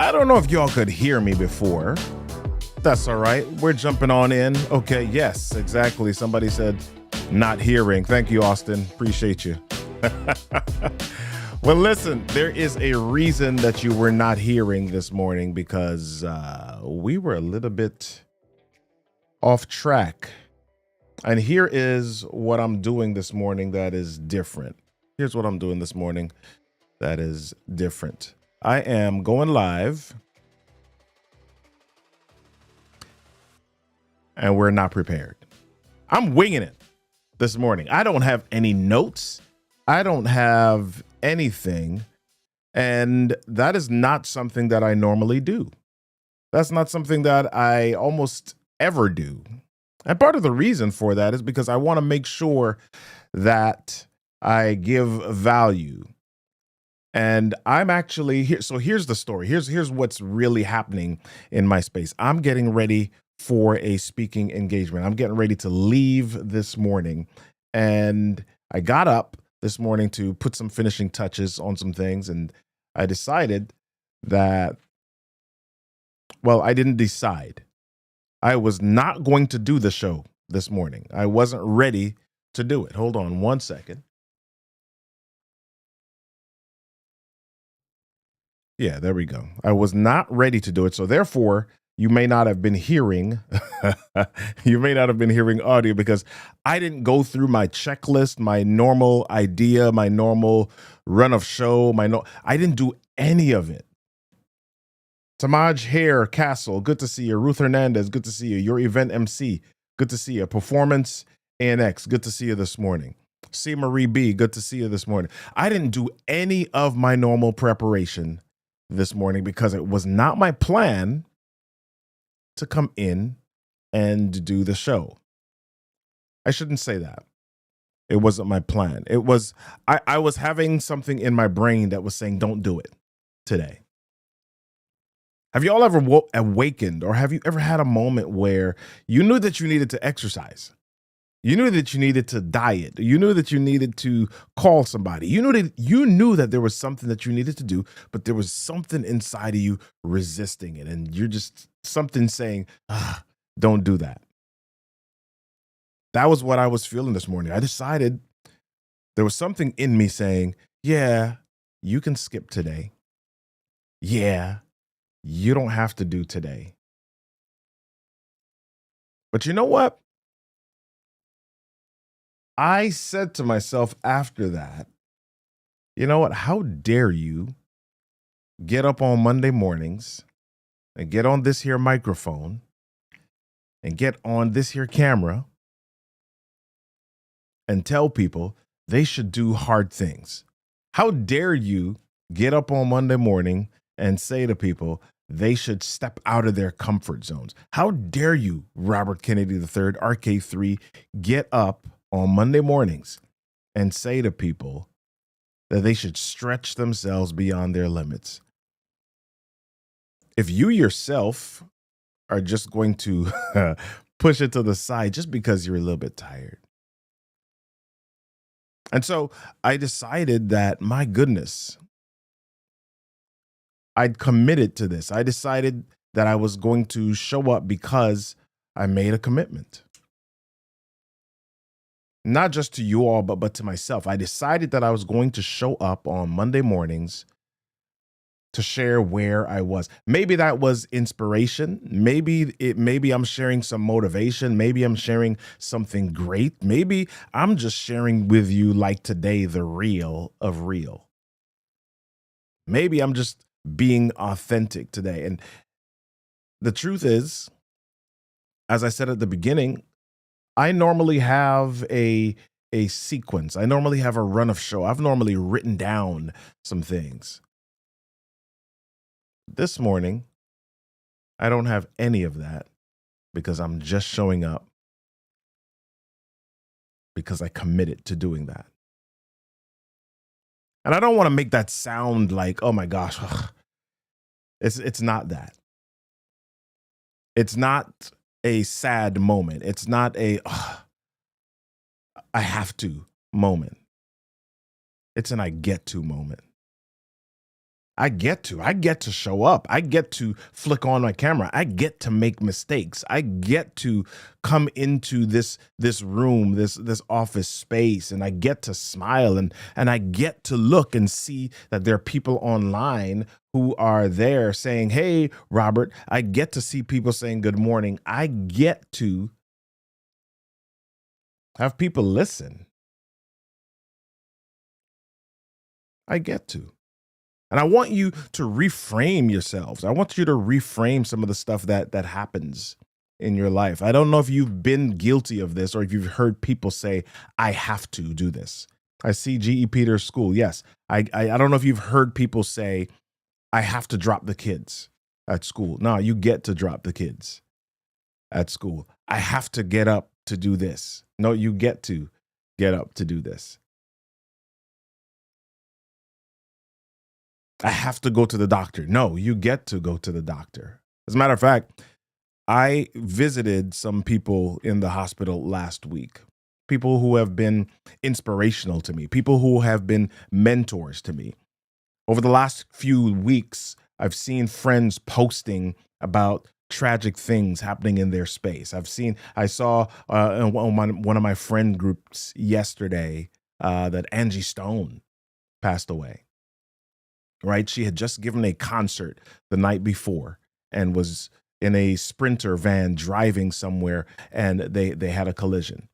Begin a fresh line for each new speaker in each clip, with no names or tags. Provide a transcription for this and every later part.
I don't know if y'all could hear me before. That's all right. We're jumping on in. Okay, yes, exactly. Somebody said not hearing. Thank you, Austin. Appreciate you. Well, listen, there is a reason that you were not hearing this morning because we were a little bit off track. And here is what I'm doing this morning that is different. Here's what I'm doing this morning that is different. I am going live and we're not prepared. I'm winging it this morning. I don't have any notes. I don't have anything. And that is not something that I normally do. That's not something that I almost ever do. And part of the reason for that is because I want to make sure that I give value. And I'm actually here. So here's the story. Here's what's really happening in my space. I'm getting ready for a speaking engagement. I'm getting ready to leave this morning. And I got up this morning to put some finishing touches on some things. And I decided that, well, I didn't decide. I was not going to do the show this morning. I wasn't ready to do it. Hold on one second. Yeah, there we go. I was not ready to do it. So therefore, you may not have been hearing audio because I didn't go through my checklist, my normal idea, my normal run of show, I didn't do any of it. Tamaj Hare Castle, good to see you. Ruth Hernandez, good to see you. Your event MC, good to see you. Performance ANX, good to see you this morning. C. Marie B, good to see you this morning. I didn't do any of my normal preparation this morning because it was not my plan to come in and do the show. I shouldn't say that. It wasn't my plan. It was, I was having something in my brain that was saying, don't do it today. Have you all ever awakened, or have you ever had a moment where you knew that you needed to exercise? You knew that you needed to diet. You knew that you needed to call somebody. You knew that there was something that you needed to do, but there was something inside of you resisting it. And you're just something saying, don't do that. That was what I was feeling this morning. I decided there was something in me saying, yeah, you can skip today. Yeah, you don't have to do today. But you know what? I said to myself after that, you know what? How dare you get up on Monday mornings and get on this here microphone and get on this here camera and tell people they should do hard things? How dare you get up on Monday morning and say to people they should step out of their comfort zones? How dare you, Robert Kennedy III, RK3, get up on Monday mornings and say to people that they should stretch themselves beyond their limits? If you yourself are just going to push it to the side just because you're a little bit tired. And so I decided that, my goodness, I'd committed to this. I decided that I was going to show up because I made a commitment. Not just to you all, but to myself. I decided that I was going to show up on Monday mornings to share where I was. Maybe that was inspiration. Maybe I'm sharing some motivation. Maybe I'm sharing something great. Maybe I'm just sharing with you, like today, the real of real. Maybe I'm just being authentic today. And the truth is, as I said at the beginning, I normally have a sequence. I normally have a run of show. I've normally written down some things. This morning, I don't have any of that because I'm just showing up because I committed to doing that. And I don't want to make that sound like, oh my gosh, it's not that. It's not a sad moment. It's not a I have to moment. It's an I get to moment. I get to show up. I get to flick on my camera. I get to make mistakes. I get to come into this room, this office space, and I get to smile, and I get to look and see that there are people online who are there saying, "Hey, Robert." I get to see people saying good morning. I get to have people listen. I get to. And I want you to reframe yourselves. I want you to reframe some of the stuff that happens in your life. I don't know if you've been guilty of this or if you've heard people say, "I have to do this." I see GE Peters School. Yes. I don't know if you've heard people say, "I have to drop the kids at school." No, you get to drop the kids at school. "I have to get up to do this." No, you get to get up to do this. "I have to go to the doctor." No, you get to go to the doctor. As a matter of fact, I visited some people in the hospital last week, people who have been inspirational to me, people who have been mentors to me. Over the last few weeks, I've seen friends posting about tragic things happening in their space. I saw in one of my friend groups yesterday that Angie Stone passed away, right? She had just given a concert the night before and was in a Sprinter van driving somewhere, and they had a collision.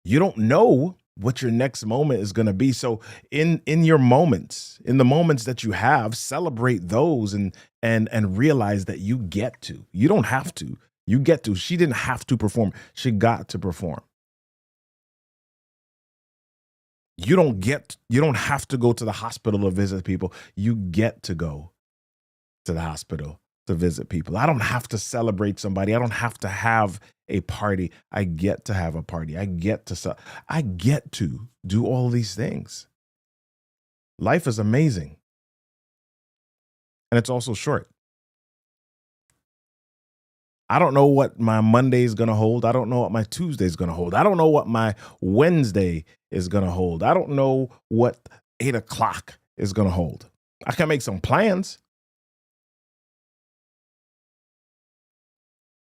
You don't know what your next moment is going to be. So in your moments, in the moments that you have, celebrate those and realize that you get to. You don't have to. You get to. She didn't have to perform. She got to perform. You don't have to go to the hospital to visit people. You get to go to the hospital to visit people. I don't have to celebrate somebody. I don't have to have a party. I get to have a party. I get to do all these things. Life is amazing. And it's also short. I don't know what my Monday is going to hold. I don't know what my Tuesday is going to hold. I don't know what my Wednesday is going to hold. I don't know what 8 o'clock is going to hold. I can make some plans.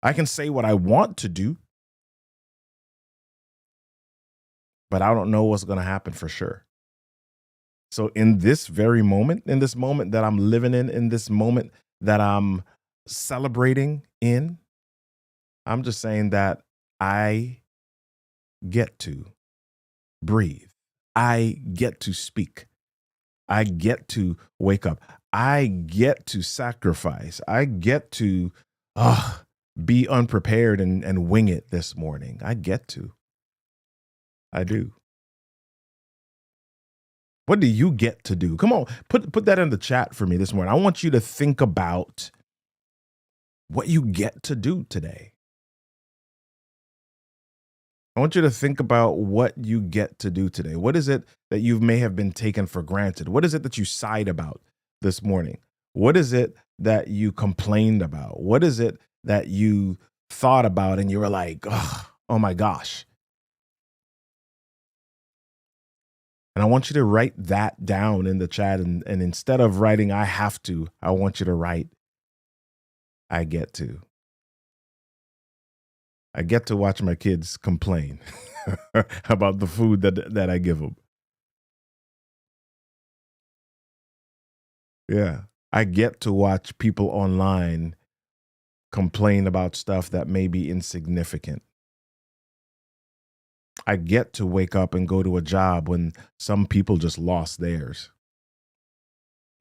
I can say what I want to do, but I don't know what's going to happen for sure. So in this very moment, in this moment that I'm living in this moment that I'm celebrating in, I'm just saying that I get to breathe. I get to speak. I get to wake up. I get to sacrifice. I get to be unprepared and wing it this morning. I get to. I do. What do you get to do? Come on, put that in the chat for me this morning. I want you to think about what you get to do today. I want you to think about what you get to do today. What is it that you may have been taken for granted? What is it that you sighed about this morning? What is it that you complained about? What is it that you thought about and you were like, oh my gosh? And I want you to write that down in the chat. And instead of writing, "I have to," I want you to write, "I get to." I get to watch my kids complain about the food that I give them. Yeah. I get to watch people online complain about stuff that may be insignificant. I get to wake up and go to a job when some people just lost theirs.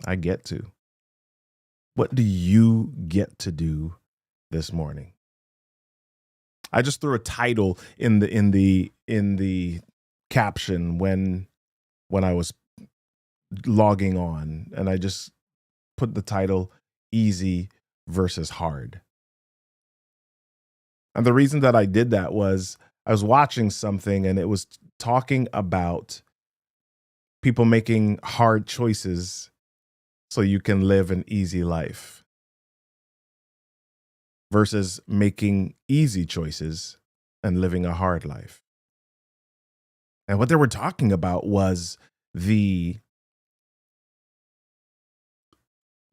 I get to. What do you get to do this morning? I just threw a title in the caption when I was logging on, and I just put the title "Easy versus Hard." And the reason that I did that was I was watching something and it was talking about people making hard choices so you can live an easy life versus making easy choices and living a hard life. And what they were talking about was the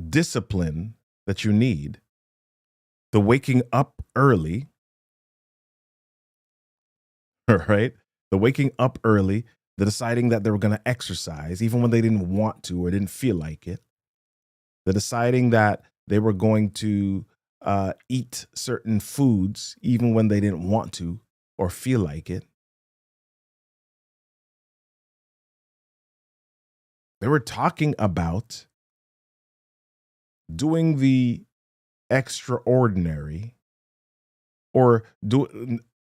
discipline that you need, the waking up early, right? The waking up early, the deciding that they were going to exercise even when they didn't want to or didn't feel like it, the deciding that they were going to eat certain foods even when they didn't want to or feel like it. They were talking about doing the extraordinary or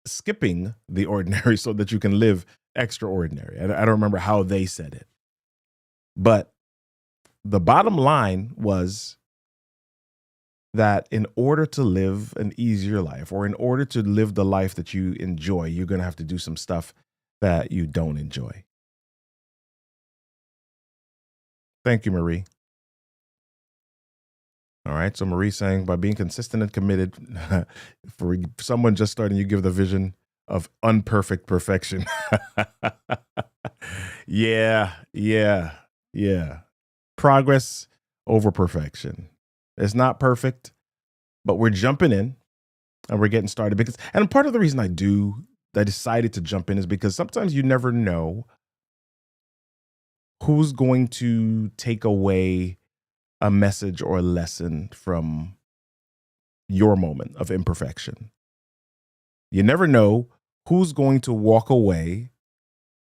skipping the ordinary so that you can live extraordinary. I don't remember how they said it, but the bottom line was that in order to live an easier life or in order to live the life that you enjoy, you're going to have to do some stuff that you don't enjoy. Thank you, Marie. All right. So Marie saying by being consistent and committed for someone just starting, you give the vision of unperfect perfection. Yeah. Progress over perfection. It's not perfect, but we're jumping in and we're getting started and part of the reason I decided to jump in is because sometimes you never know who's going to take away a message or a lesson from your moment of imperfection. You never know who's going to walk away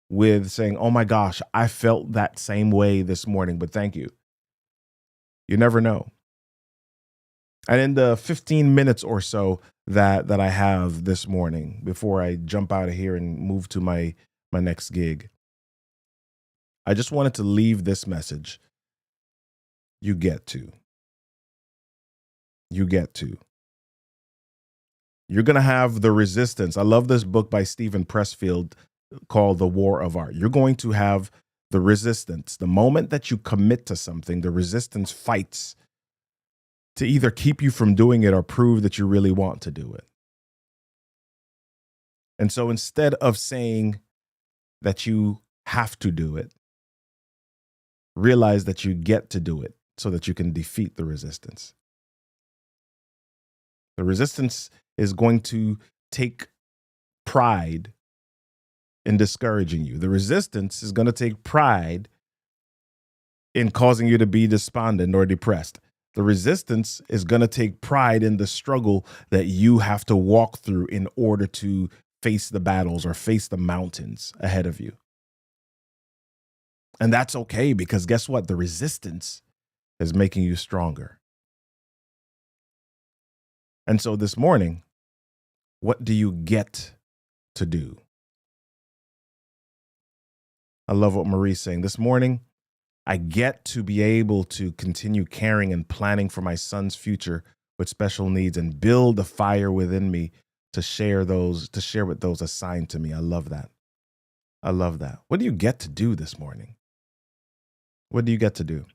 with saying, "Oh my gosh, I felt that same way this morning, but thank you." You never know. And in the 15 minutes or so that I have this morning before I jump out of here and move to my next gig, I just wanted to leave this message. You get to. You're going to have the resistance. I love this book by Stephen Pressfield called The War of Art. You're going to have the resistance. The moment that you commit to something, the resistance fights to either keep you from doing it or prove that you really want to do it. And so instead of saying that you have to do it, realize that you get to do it so that you can defeat the resistance. The resistance is going to take pride in discouraging you. The resistance is going to take pride in causing you to be despondent or depressed. The resistance is going to take pride in the struggle that you have to walk through in order to face the battles or face the mountains ahead of you. And that's okay, because guess what? The resistance is making you stronger. And so this morning, what do you get to do? I love what Marie's saying. This morning, I get to be able to continue caring and planning for my son's future with special needs and build a fire within me to share with those assigned to me. I love that. I love that. What do you get to do this morning? What do you get to do?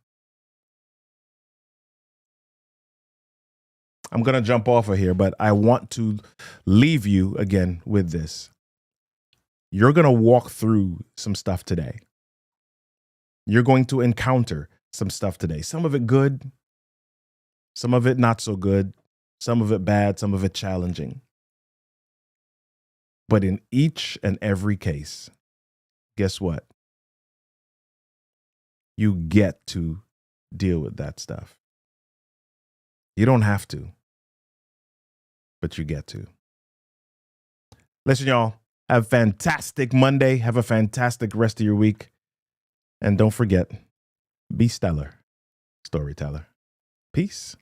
I'm going to jump off of here, but I want to leave you again with this. You're going to walk through some stuff today. You're going to encounter some stuff today. Some of it good, some of it not so good, some of it bad, some of it challenging. But in each and every case, guess what? You get to deal with that stuff. You don't have to, but you get to. Listen, y'all, have a fantastic Monday. Have a fantastic rest of your week. And don't forget, be stellar, storyteller. Peace.